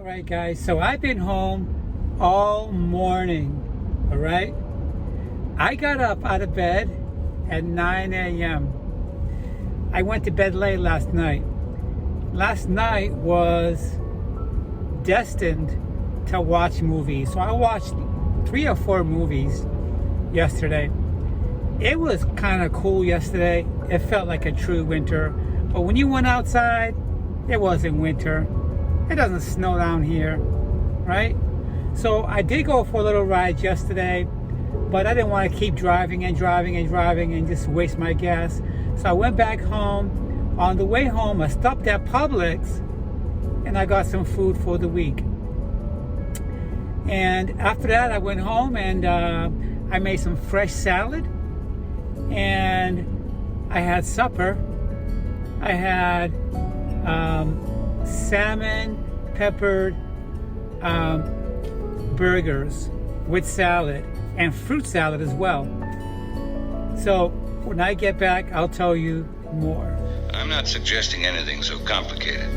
All right, guys, so I've been home all morning, all right? I got up out of bed at 9 a.m. I went to bed late last night. Last night was destined to watch movies. So I watched 3 or 4 movies yesterday. It was kind of cool yesterday. It felt like a true winter. But when you went outside, it wasn't winter. It doesn't snow down here, right? So I did go for a little ride yesterday, but I didn't want to keep driving and just waste my gas. So I went back home. On the way home, I stopped at Publix and I got some food for the week. And after that, I went home and I made some fresh salad and I had supper. I had salmon peppered burgers with salad and fruit salad as well. So when I get back, I'll tell you more. I'm not suggesting anything so complicated.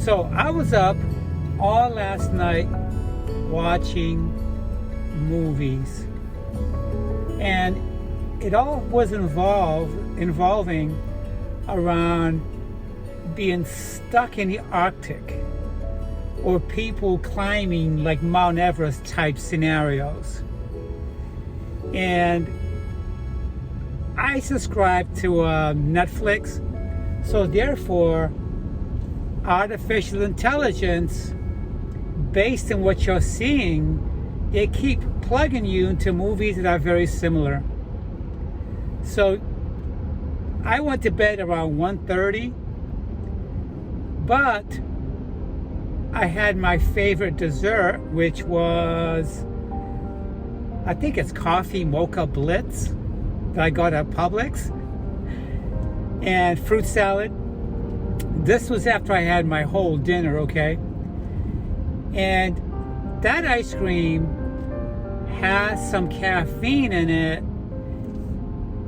So I was up all last night watching movies, and it all was involving around being stuck in the Arctic or people climbing like Mount Everest type scenarios. And I subscribe to Netflix, so therefore artificial intelligence, based on what you're seeing, they keep plugging you into movies that are very similar. So I went to bed around 1:30, but I had my favorite dessert, which was, I think it's coffee mocha blitz that I got at Publix, and fruit salad. This was after I had my whole dinner, okay? And that ice cream has some caffeine in it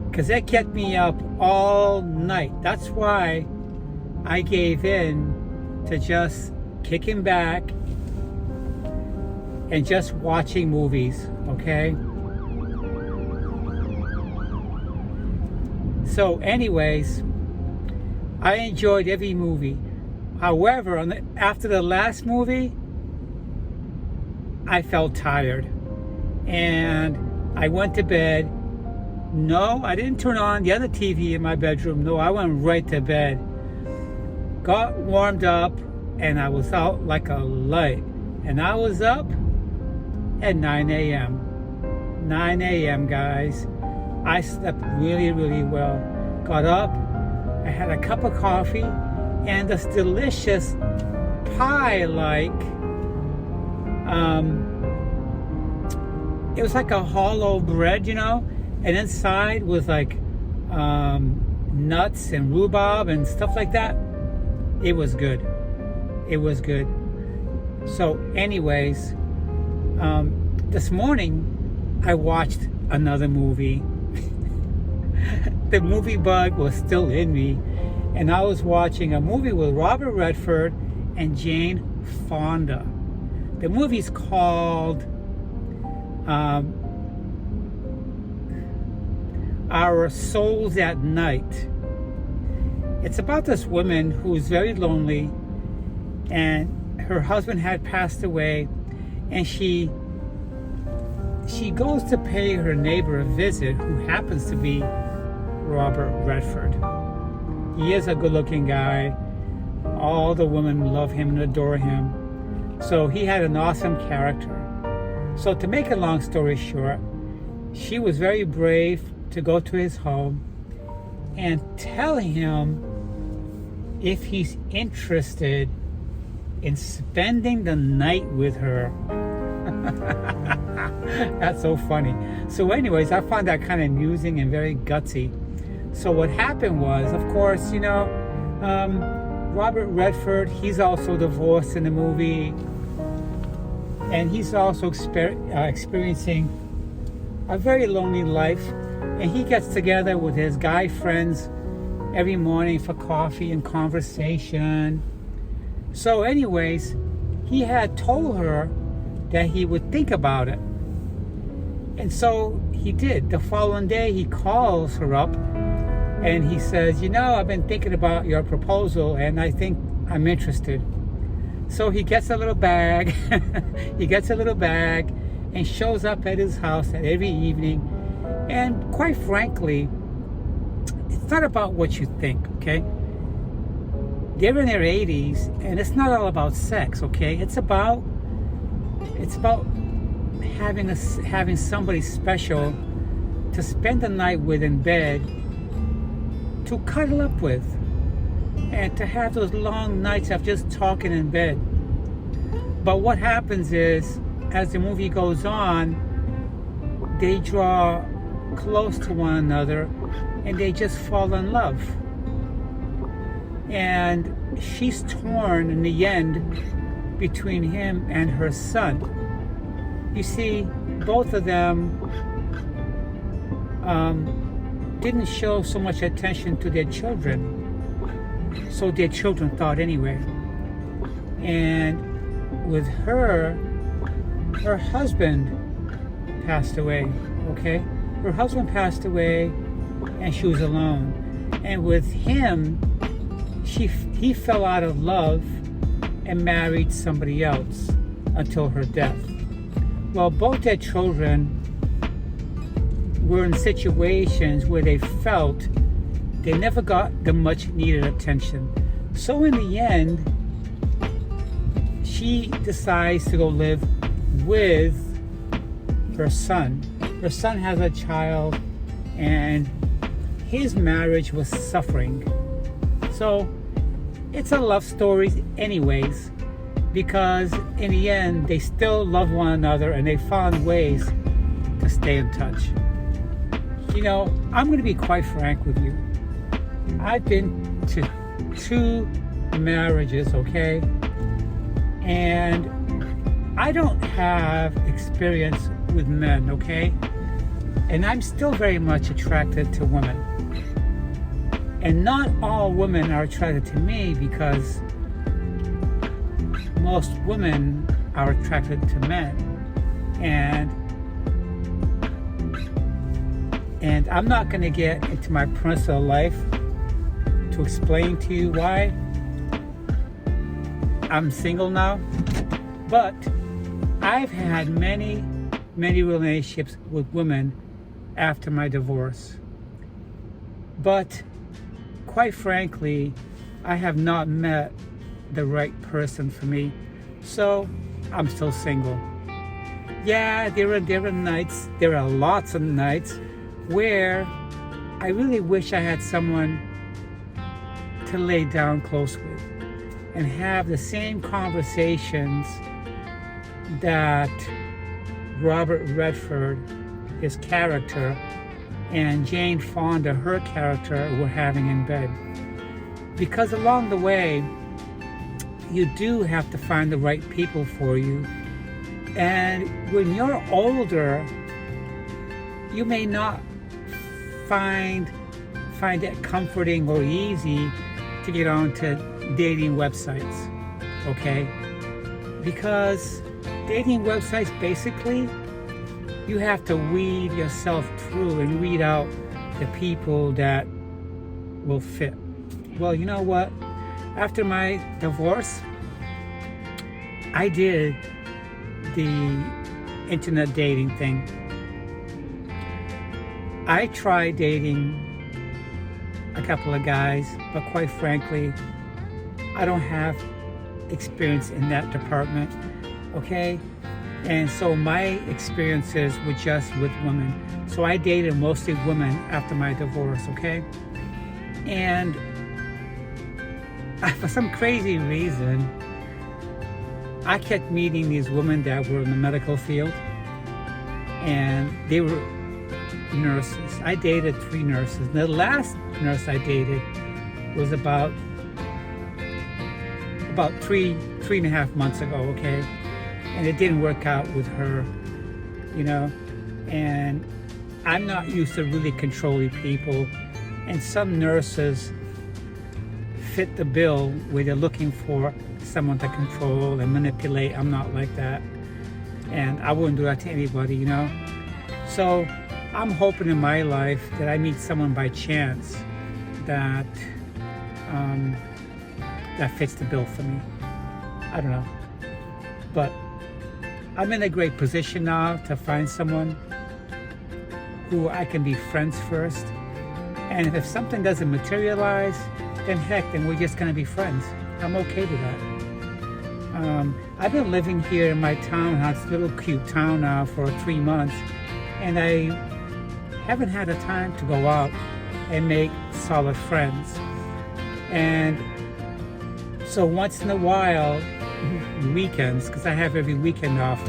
because it kept me up all night. That's why I gave in to just kicking back and just watching movies, okay? So anyways, I enjoyed every movie. However, after the last movie, I felt tired. And I went to bed. No, I didn't turn on the other TV in my bedroom. No, I went right to bed. Got warmed up, and I was out like a light. And I was up at 9 a.m. 9 a.m., guys. I slept really, really well. Got up. I had a cup of coffee and this delicious pie-like, it was like a hollow bread, you know, and inside was like nuts and rhubarb and stuff like that. It was good. It was good. So anyways, this morning I watched another movie. The movie bug was still in me, and I was watching a movie with Robert Redford and Jane Fonda. The movie's called Our Souls at Night. It's about this woman who's very lonely, and her husband had passed away, and she goes to pay her neighbor a visit, who happens to be Robert Redford. He is a good-looking guy. All the women love him and adore him. So he had an awesome character. So to make a long story short, she was very brave to go to his home and tell him if he's interested in spending the night with her. That's so funny. So anyways, I found that kind of amusing and very gutsy. So what happened was, of course, Robert Redford, he's also divorced in the movie, and he's also experiencing a very lonely life, and he gets together with his guy friends every morning for coffee and conversation. So anyways, he had told her that he would think about it, and so he did. The following day, he calls her up and he says, I've been thinking about your proposal and I think I'm interested. So he gets a little bag, and shows up at his house every evening. And quite frankly, it's not about what you think, okay? They're in their 80s, and it's not all about sex, okay? It's about having somebody special to spend the night with in bed, to cuddle up with, and to have those long nights of just talking in bed. But what happens is, as the movie goes on, they draw close to one another and they just fall in love. And she's torn in the end between him and her son. You see, both of them didn't show so much attention to their children. So their children thought anyway. And with her husband passed away, okay? Her husband passed away and she was alone. And with him, he fell out of love and married somebody else until her death. Well, both their children were in situations where they felt they never got the much needed attention. So in the end, she decides to go live with her son. Her son has a child, and his marriage was suffering. So it's a love story anyways, because in the end, they still love one another and they found ways to stay in touch. I'm going to be quite frank with you. I've been to 2 marriages, okay? And I don't have experience with men, okay? And I'm still very much attracted to women. And not all women are attracted to me, because most women are attracted to men. And I'm not going to get into my personal life to explain to you why I'm single now. But I've had many relationships with women after my divorce. But quite frankly, I have not met the right person for me. So I'm still single. Yeah, there are lots of nights where I really wish I had someone to lay down close with and have the same conversations that Robert Redford, his character, and Jane Fonda, her character, were having in bed. Because along the way, you do have to find the right people for you. And when you're older, you may not find it comforting or easy to get onto dating websites, okay? Because dating websites, basically, you have to weed yourself through and weed out the people that will fit. Well, you know what? After my divorce, I did the internet dating thing. I tried dating a couple of guys, but quite frankly, I don't have experience in that department, okay? And so my experiences were just with women. So I dated mostly women after my divorce, okay? And for some crazy reason, I kept meeting these women that were in the medical field, and they were nurses. I dated 3 nurses. The last nurse I dated was about 3.5 months ago, okay? And it didn't work out with her, you know? And I'm not used to really controlling people. And some nurses fit the bill where they're looking for someone to control and manipulate. I'm not like that. And I wouldn't do that to anybody, you know? So I'm hoping in my life that I meet someone by chance that that fits the bill for me. I don't know. But I'm in a great position now to find someone who I can be friends first. And if something doesn't materialize, then heck, then we're just gonna be friends. I'm okay with that. I've been living here in my townhouse, little cute town now, for 3 months, and I haven't had the time to go out and make solid friends. And so once in a while, weekends, because I have every weekend off,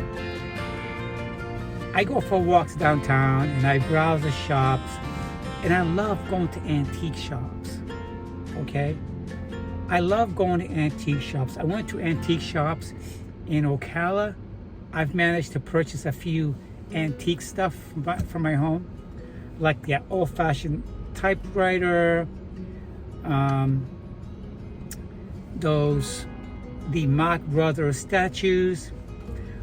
I go for walks downtown and I browse the shops, and I love going to antique shops, okay? I love going to antique shops. I went to antique shops in Ocala. I've managed to purchase a few antique stuff from my home, like the old-fashioned typewriter, the Mach Brothers statues.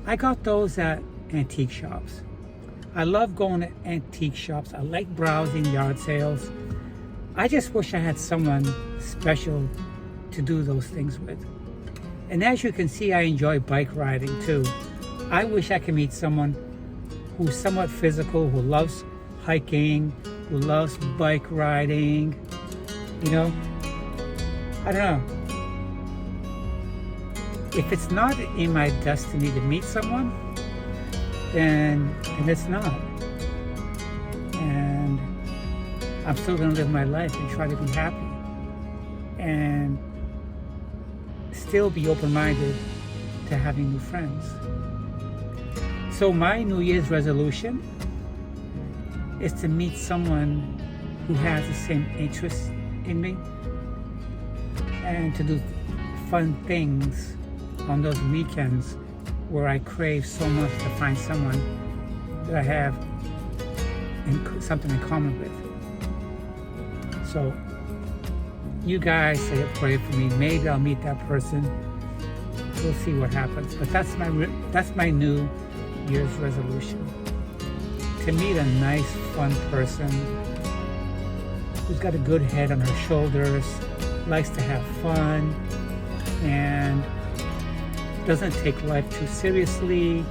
I got those at antique shops. I love going to antique shops. I like browsing yard sales. I just wish I had someone special to do those things with. And as you can see, I enjoy bike riding too. I wish I could meet someone who's somewhat physical, who loves hiking, who loves bike riding, you know? I don't know. If it's not in my destiny to meet someone, then it's not. And I'm still gonna live my life and try to be happy. And still be open-minded to having new friends. So my New Year's resolution is to meet someone who has the same interests in me, and to do fun things on those weekends where I crave so much to find someone that I have something in common with. So you guys say a prayer for me. Maybe I'll meet that person. We'll see what happens. But that's my New Year's resolution. To meet a nice, fun person who's got a good head on her shoulders, likes to have fun, and doesn't take life too seriously,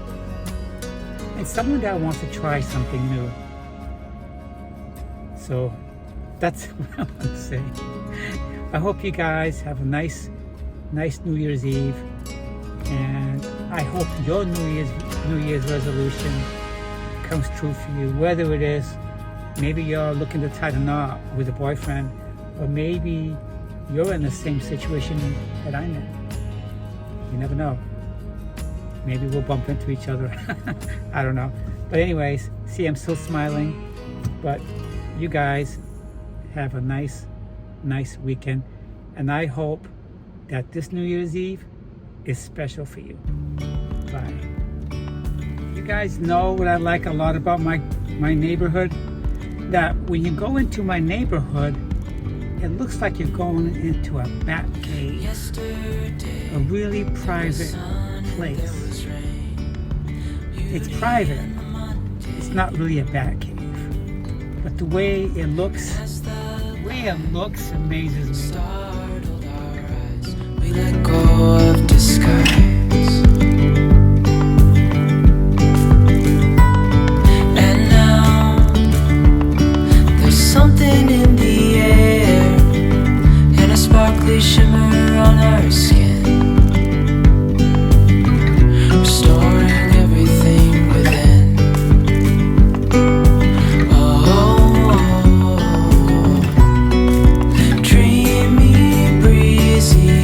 and someone that wants to try something new. So that's what I want to say. I hope you guys have a nice New Year's Eve, and I hope your New Year's resolution comes true for you. Whether it is, maybe you're looking to tie the knot with a boyfriend, or maybe you're in the same situation that I'm in. You never know. Maybe we'll bump into each other. I don't know. But anyways, see, I'm still smiling. But you guys have a nice weekend. And I hope that this New Year's Eve is special for you. Bye. You guys know what I like a lot about my neighborhood? That when you go into my neighborhood, it looks like you're going into a bat cave, a really private place. It's private. It's not really a bat cave, but the way it looks amazes me. We let go of disguise. And now there's something in the air, and a sparkly shimmer on our skin, restoring everything within. Oh, dreamy, breezy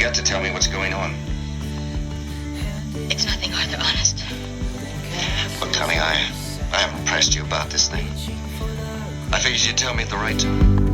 got to tell me what's going on. It's nothing, Arthur, honest. Look, Tommy, I haven't pressed you about this thing. I figured you'd tell me at the right time.